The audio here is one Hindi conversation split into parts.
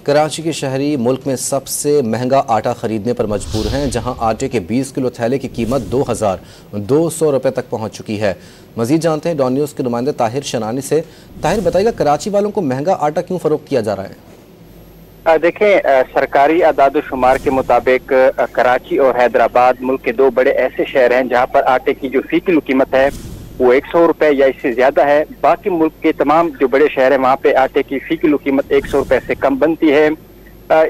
कराची के शहरी मुल्क में सबसे महंगा आटा खरीदने पर मजबूर हैं, जहां आटे के 20 किलो थैले की कीमत 2200 रुपये तक पहुंच चुकी है। मजीद जानते हैं डॉन न्यूज़ के नुमाइंदे ताहिर शनानी से। ताहिर, बताइएगा कराची वालों को महंगा आटा क्यों फरोख्त किया जा रहा है? देखें, सरकारी आदाद-ओ-शुमार के मुताबिक कराची और हैदराबाद मुल्क के दो बड़े ऐसे शहर हैं जहाँ पर आटे की जो फी किलो कीमत है वो 100 रुपये या इससे ज्यादा है। बाकी मुल्क के तमाम जो बड़े शहर हैं वहाँ पे आटे की फी किलो कीमत 100 रुपये से कम बनती है।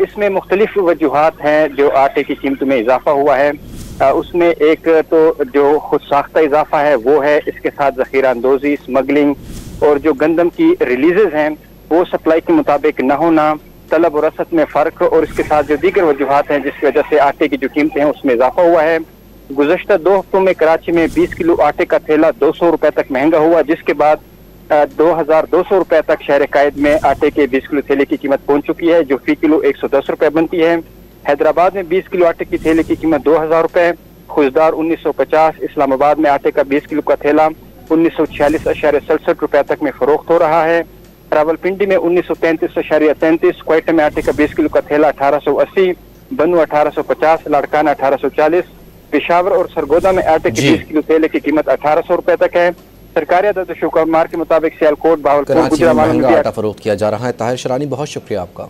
इसमें मुख्तलिफ वजूहात हैं जो आटे की कीमत में इजाफा हुआ है। उसमें एक तो जो खुद साख्ता इजाफा है वो है, इसके साथ जखीरा अंदोजी, स्मगलिंग और जो गंदम की रिलीजेज हैं वो सप्लाई के मुताबिक न होना, तलब और रसद में फर्क और इसके साथ जो दीगर वजूहात हैं जिसकी वजह से आटे की जो कीमतें हैं उसमें इजाफा हुआ है। गुज़श्ता 2 हफ्तों में कराची में 20 किलो आटे का थैला 200 रुपए तक महंगा हुआ, जिसके बाद 2200 रुपए तक शहर कायद में आटे के 20 किलो थैले की कीमत पहुंच चुकी है, जो फी किलो 110 रुपए बनती है। हैदराबाद में 20 किलो आटे की थैले की कीमत 2000 रुपए, खुशदार 1950, इस्लामाबाद में आटे का 20 किलो का थैला 1946.67 रुपए तक में फरोख्त हो रहा है। रावलपिंडी में 1933.33, क्वेटा में आटे का 20 किलो का थैला 1880, बनू 1850, लाड़काना 1840, पेशावर और सरगोदा में आटे के 20 किलो थैले की कीमत 1800 रुपए तक है। सरकारी आदाद-ओ-शुमार के मुताबिक सियालकोट, बहावलपुर, गुजरात में महंगा आटा फरोख्त किया जा रहा है। ताहिर शनानी, बहुत शुक्रिया आपका।